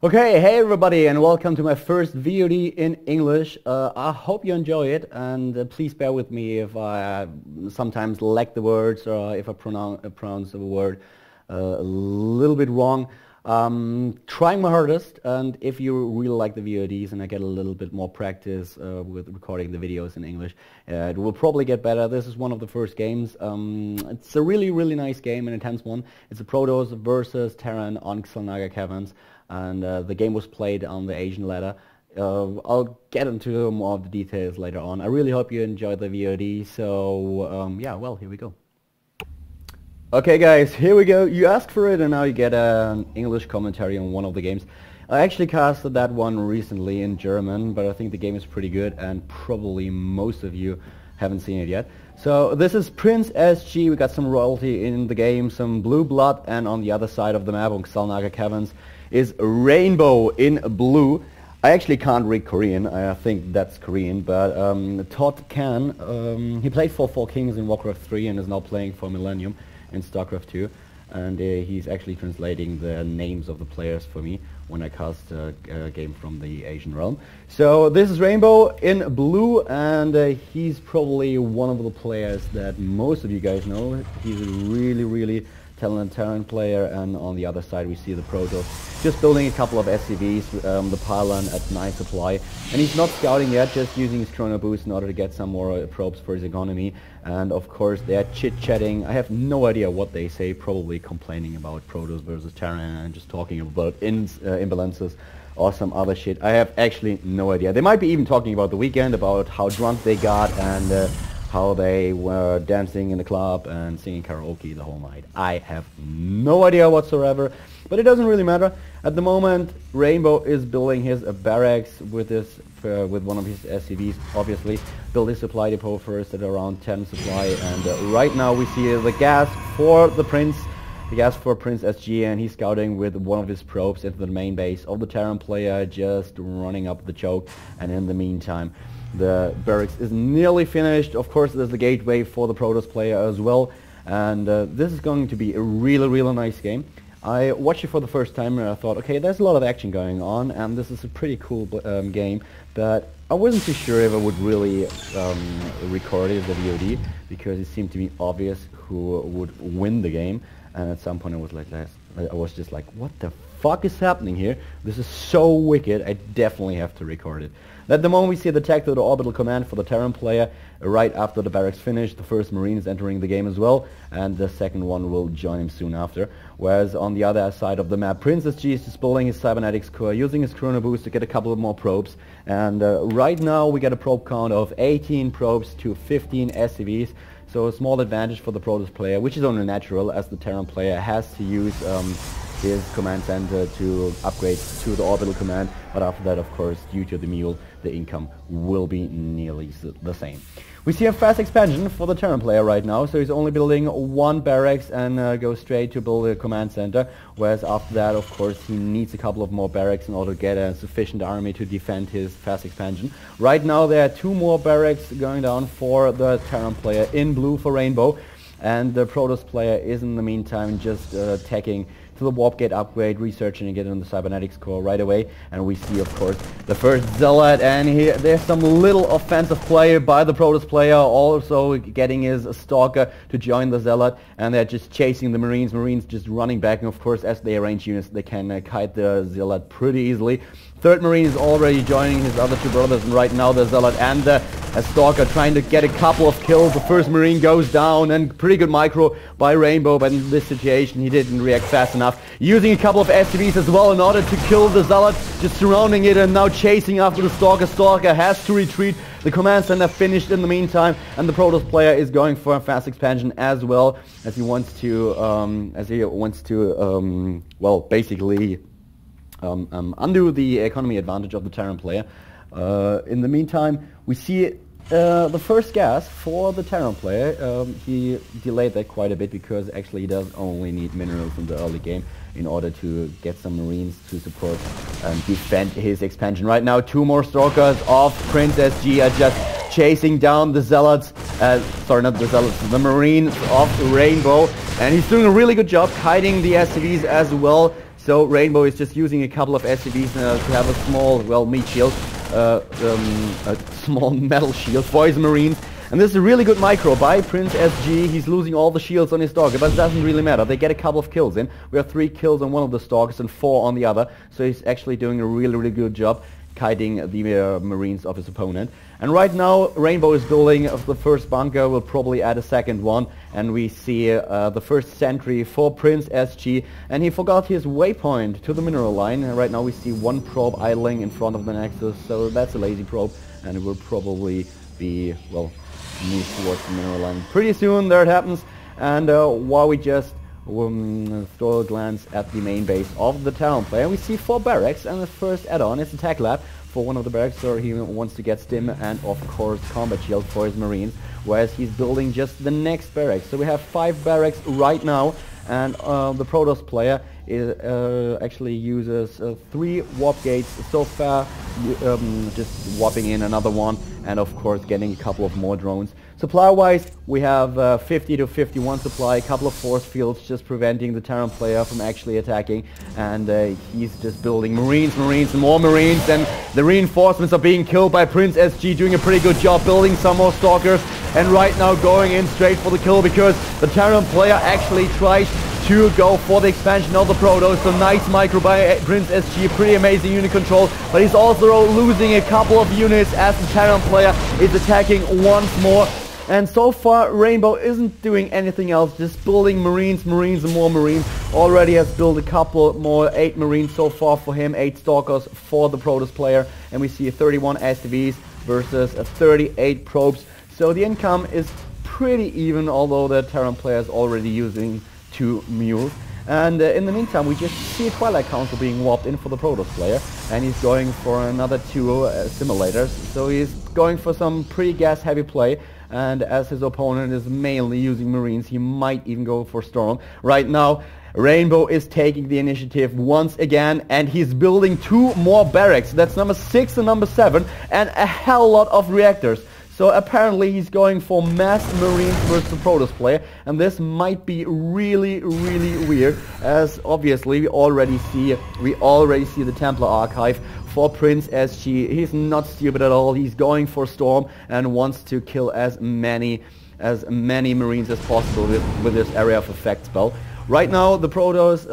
Okay, hey everybody, and welcome to my first VOD in English. I hope you enjoy it, and please bear with me if I sometimes lack the words or if I pronounce a word a little bit wrong. Trying my hardest, and if you really like the VODs and I get a little bit more practice with recording the videos in English, it will probably get better. This is one of the first games. It's a really nice game, an intense one. It's a Protoss versus Terran on Xel'Naga Caverns. And the game was played on the Asian ladder. I'll get into more of the details later on. I really hope you enjoyed the VOD, so yeah, well, here we go. Okay guys, here we go. You asked for it and now you get an English commentary on one of the games. I actually casted that one recently in German, but I think the game is pretty good and probably most of you haven't seen it yet. So this is Prince SG. We got some royalty in the game, some blue blood, and on the other side of the map on Xel'Naga Caverns is Rainbow in blue. I actually can't read Korean. I think that's Korean, but Todd can. He played for 4 Kings in Warcraft 3 and is now playing for Millennium in StarCraft 2. And he's actually translating the names of the players for me when I cast a game from the Asian realm. So this is Rainbow in blue, and he's probably one of the players that most of you guys know. He's a really talented Terran player, and on the other side we see the Protoss just building a couple of SCVs, the pylon at nice supply, and he's not scouting yet, just using his chrono boost in order to get some more probes for his economy. And of course they're chit-chatting. I have no idea what they say, probably complaining about Protoss versus Terran and just talking about imbalances or some other shit. I have actually no idea. They might be even talking about the weekend, about how drunk they got and how they were dancing in the club and singing karaoke the whole night. I have no idea whatsoever, but it doesn't really matter. At the moment, Rainbow is building his barracks with one of his SCVs, obviously. Build his supply depot first at around 10 supply, and right now we see the gas for the Prince. The gas for Prince SG, and he's scouting with one of his probes into the main base of the Terran player, just running up the choke. And in the meantime, the barracks is nearly finished. Of course, there's the gateway for the Protoss player as well, and this is going to be a really nice game. I watched it for the first time and I thought, okay, there's a lot of action going on, and this is a pretty cool game, but I wasn't too sure if I would really record it as a VOD, because it seemed to be obvious who would win the game. And at some point I was just like, what the fuck is happening here? This is so wicked, I definitely have to record it. At the moment we see the tech to the orbital command for the Terran player. Right after the barracks finish, the first Marine is entering the game as well, and the second one will join him soon after. Whereas on the other side of the map, Prince SG is just building his cybernetics core, using his chrono boost to get a couple of more probes. And right now we get a probe count of 18 probes to 15 SCVs. So a small advantage for the Protoss player, which is only natural, as the Terran player has to use his command center to upgrade to the orbital command. But after that, of course, due to the mule, the income will be nearly the same. We see a fast expansion for the Terran player right now, so he's only building 1 barracks and goes straight to build a command center, whereas after that, of course, he needs a couple of more barracks in order to get a sufficient army to defend his fast expansion. Right now there are 2 more barracks going down for the Terran player in blue for Rainbow, and the Protoss player is in the meantime just attacking to the warp gate upgrade, researching and getting the cybernetics core right away. And we see, of course, the first zealot, and here there's some little offensive play by the Protoss player, also getting his stalker to join the zealot, and they're just chasing the Marines just running back, and of course as they arrange units they can kite the zealot pretty easily. Third Marine is already joining his other 2 brothers, and right now the zealot and the stalker trying to get a couple of kills. The first Marine goes down, and pretty good micro by Rainbow, but in this situation he didn't react fast enough. Using a couple of SCVs as well in order to kill the zealot, just surrounding it and now chasing after the stalker. Stalker has to retreat. The command center finished in the meantime, and the Protoss player is going for a fast expansion as well, as he wants to well, basically undo the economy advantage of the Terran player. In the meantime, we see the first gas for the Terran player. He delayed that quite a bit because actually he does only need minerals in the early game in order to get some Marines to support and defend his expansion. Right now 2 more stalkers of Prince SG are just chasing down the zealots, sorry, not the zealots, the Marines of Rainbow, and he's doing a really good job kiting the SCVs as well. So Rainbow is just using a couple of SCVs to have a small, well, meat shield, a small metal shield for his Marines. And this is a really good micro by Prince SG. He's losing all the shields on his Stalker, but it doesn't really matter. They get a couple of kills in. We have 3 kills on one of the Stalkers and 4 on the other. So he's actually doing a really, really good job kiting the Marines of his opponent. And right now Rainbow is building the first bunker. We'll probably add a second one, and we see the first sentry for Prince SG, and he forgot his waypoint to the mineral line. And right now we see 1 probe idling in front of the Nexus, so that's a lazy probe, and it will probably be, well, move towards the mineral line pretty soon. There it happens. And while we just throw a glance at the main base of the Talon player, we see 4 barracks, and the first add-on is a tech lab for one of the barracks, so he wants to get stim and of course combat shield for his Marines, whereas he's building just the next barracks. So we have 5 barracks right now, and the Protoss player is, actually uses 3 warp gates so far, just warping in another one, and of course getting a couple of more drones. Supply wise, we have 50 to 51 supply, a couple of force fields just preventing the Terran player from actually attacking, and he's just building Marines, and more Marines, and the reinforcements are being killed by Prince SG, doing a pretty good job building some more Stalkers, and right now going in straight for the kill because the Terran player actually tries to go for the expansion of the Protoss. So nice micro by Prince SG, pretty amazing unit control, but he's also losing a couple of units as the Terran player is attacking once more. And so far Rainbow isn't doing anything else, just building Marines and more Marines. Already has built a couple more, 8 Marines so far for him, 8 Stalkers for the Protoss player, and we see 31 SCVs versus 38 probes. So the income is pretty even, although the Terran player is already using 2 mules. And in the meantime, we just see a Twilight Council being warped in for the Protoss player, and he's going for another 2 simulators. So he's going for some pretty gas-heavy play, and as his opponent is mainly using Marines, he might even go for Storm. Right now, Rainbow is taking the initiative once again, and he's building 2 more barracks. That's number 6 and number 7, and a hell lot of reactors. So apparently he's going for mass Marines versus the Protoss player, and this might be really, really weird, as obviously we already see the Templar archive for Prince SG. He's not stupid at all. He's going for Storm and wants to kill as many Marines as possible with this area of effect spell. Right now the Protoss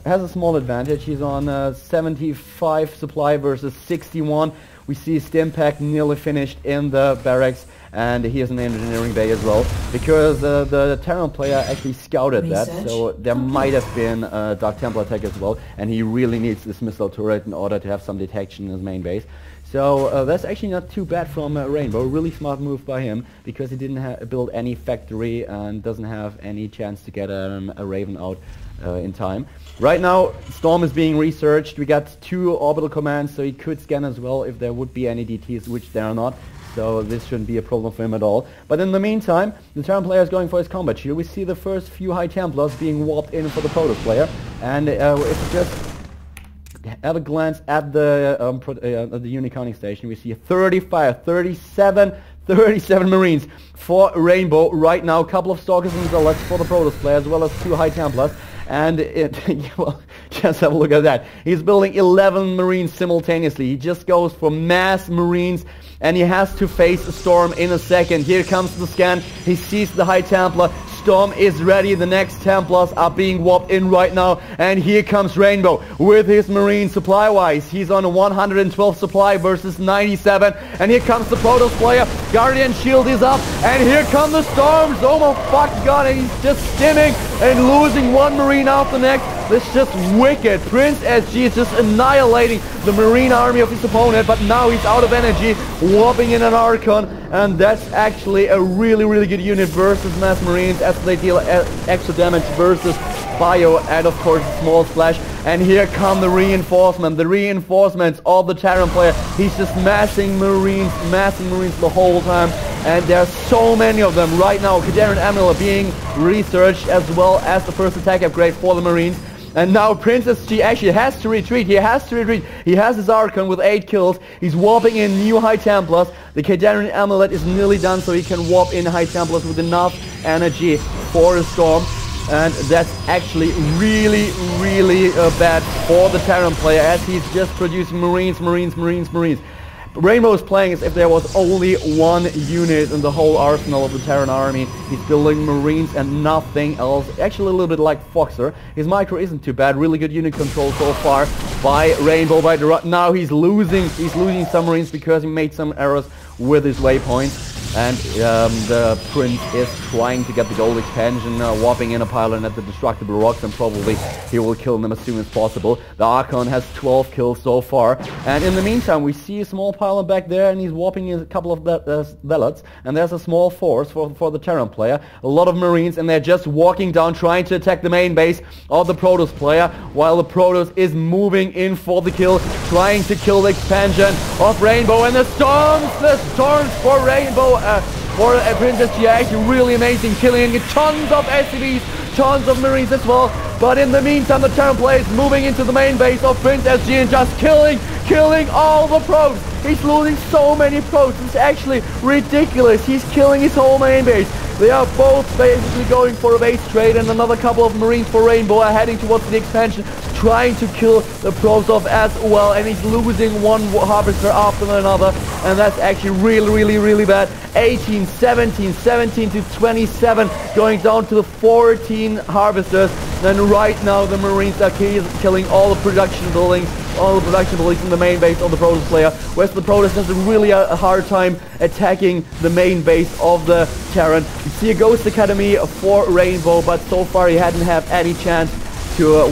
has a small advantage. He's on 75 supply versus 61. We see Stimpack nearly finished in the barracks, and he has an engineering bay as well, because the Terran player actually scouted that, so there might have been a Dark Templar attack as well, and he really needs this missile turret in order to have some detection in his main base. So that's actually not too bad from Rainbow. Really smart move by him, because he didn't build any factory and doesn't have any chance to get a Raven out in time. Right now, Storm is being researched. We got 2 orbital commands, so he could scan as well if there would be any DTs, which there are not. So this shouldn't be a problem for him at all. But in the meantime, the Terran player is going for his combat shield. We see the first few High Templars being warped in for the Protoss player. And if you just have a glance at the unit counting station, we see 37 Marines for Rainbow right now. A couple of Stalkers and Zealots for the Protoss player, as well as 2 High Templars. And well, just have a look at that. He's building 11 Marines simultaneously. He just goes for mass Marines, and he has to face a Storm in a second. Here comes the scan. He sees the High Templar. Storm is ready. The next Templars are being warped in right now, and here comes Rainbow with his Marine supply wise. He's on a 112 supply versus 97, and here comes the Protoss player. Guardian shield is up, and here come the Storms. Oh my fuck god, and he's just stimming and losing 1 Marine after the next. This is just wicked. Prince SG is just annihilating the Marine army of his opponent, but now he's out of energy, warping in an Archon, and that's actually a really, really good unit versus mass Marines, as they deal extra damage versus Bio, and of course small splash. And here come the reinforcements of the Terran player. He's just massing Marines the whole time, and there's so many of them right now. Kadarian Amulet being researched, as well as the first attack upgrade for the Marines. And now Prince SG actually has to retreat. He has his Archon with 8 kills. He's warping in new High Templars. The Kadarian Amulet is nearly done, so he can warp in High Templars with enough energy for a Storm. and that's actually really bad for the Terran player, as he's just producing Marines. Rainbow is playing as if there was only one unit in the whole arsenal of the Terran army. He's building Marines and nothing else. Actually a little bit like Foxer. His micro isn't too bad. Really good unit control so far by Rainbow. Now he's losing some Marines because he made some errors with his waypoints. And the Prince is trying to get the gold expansion, warping in a pylon at the destructible rocks, and probably he will kill them as soon as possible. The Archon has 12 kills so far, and in the meantime we see a small pylon back there, and he's warping in a couple of zealots, and there's a small force for the Terran player, a lot of Marines, and they're just walking down trying to attack the main base of the Protoss player, while the Protoss is moving in for the kill, trying to kill the expansion of Rainbow, and the storms for Rainbow. For Princess SG, actually really amazing, killing tons of SCVs, tons of Marines as well. But in the meantime, the Terran player is moving into the main base of Prince SG and just killing all the probes. He's losing so many probes. It's actually ridiculous. He's killing his whole main base. They are both basically going for a base trade, and another couple of Marines for Rainbow are heading towards the expansion, trying to kill the probes off as well, and he's losing one harvester after another, and that's actually really bad. 18, 17 to 27, going down to the 14 harvesters. And right now the Marines are killing all the production buildings in the main base of the Protoss player, whereas the Protoss has really a hard time attacking the main base of the Terran. You see a Ghost Academy for Rainbow, but so far he hadn't had any chance to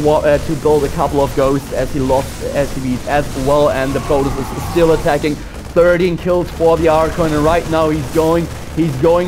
build a couple of ghosts, as he lost SCVs as well, and the Protoss is still attacking. 13 kills for the Archon, and right now he's going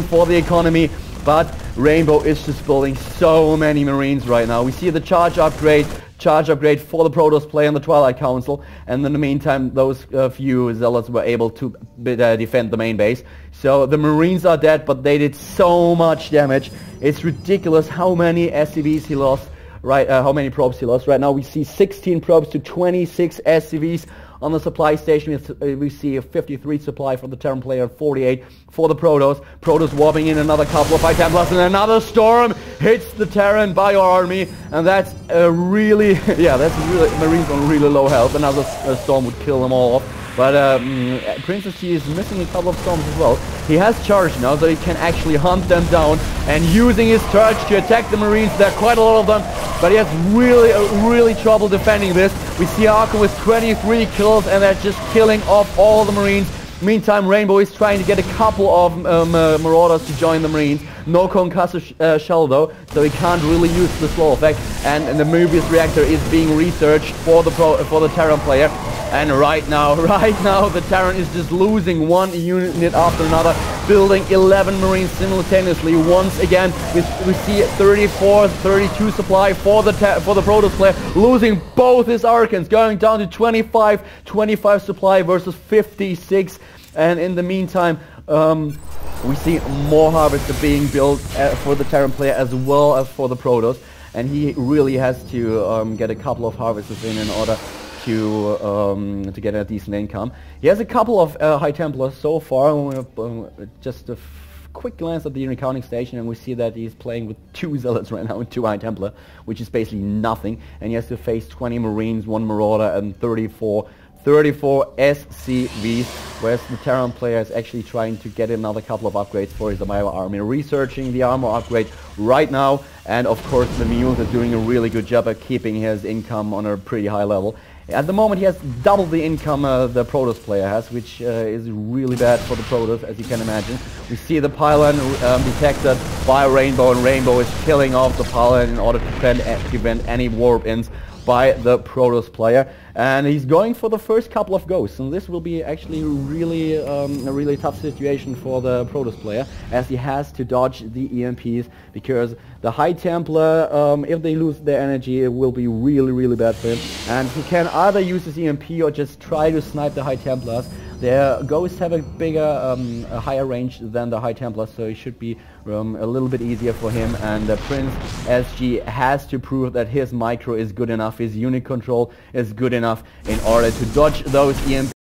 for the economy, but Rainbow is just building so many Marines right now. We see the charge upgrade for the Protoss player in the Twilight Council, and in the meantime those few zealots were able to defend the main base. So the Marines are dead, but they did so much damage. It's ridiculous how many SCVs he lost. How many probes he lost. Right now we see 16 probes to 26 SCVs on the supply station. We see a 53 supply for the Terran player, 48 for the Protoss. Protoss warping in another couple of High Templars, and another storm hits the Terran bio army, and that's really Marines on really low health. Another storm would kill them all off. But Princess T is missing a couple of storms as well. He has charge now, so he can actually hunt them down, and using his charge to attack the Marines. There are quite a lot of them, but he has really trouble defending this. We see Archon with 23 kills, and they're just killing off all the Marines. Meantime, Rainbow is trying to get a couple of Marauders to join the Marines. No concussive shell though, so he can't really use the slow effect. And the Möbius reactor is being researched for the Terran player. And right now the Terran is just losing one unit after another, building 11 Marines simultaneously. Once again, we see 34, 32 supply for the Protoss player, losing both his Archons, going down to 25 supply versus 56. And in the meantime, we see more harvesters being built for the Terran player as well as for the Protoss, and he really has to get a couple of harvesters in order to get a decent income. He has a couple of High Templars so far. Just a quick glance at the unit counting station, and we see that he's playing with 2 Zealots right now and 2 High Templar, which is basically nothing. And he has to face 20 Marines, 1 Marauder, and 34 SCVs, whereas the Terran player is actually trying to get another couple of upgrades for his bio army, researching the armor upgrade right now. And of course the Mules is doing a really good job at keeping his income on a pretty high level. At the moment he has double the income the Protoss player has, which is really bad for the Protoss, as you can imagine. We see the pylon detected by Rainbow, and Rainbow is killing off the pylon in order to prevent any warp-ins by the Protoss player. And he's going for the first couple of ghosts, and this will be actually a really tough situation for the Protoss player, as he has to dodge the EMPs, because the High Templar, if they lose their energy, it will be really bad for him. And he can either use his EMP or just try to snipe the High Templars. Their ghosts have a higher range than the High Templars, so it should be a little bit easier for him. And Prince SG has to prove that his micro is good enough, his unit control is good enough in order to dodge those EMPs.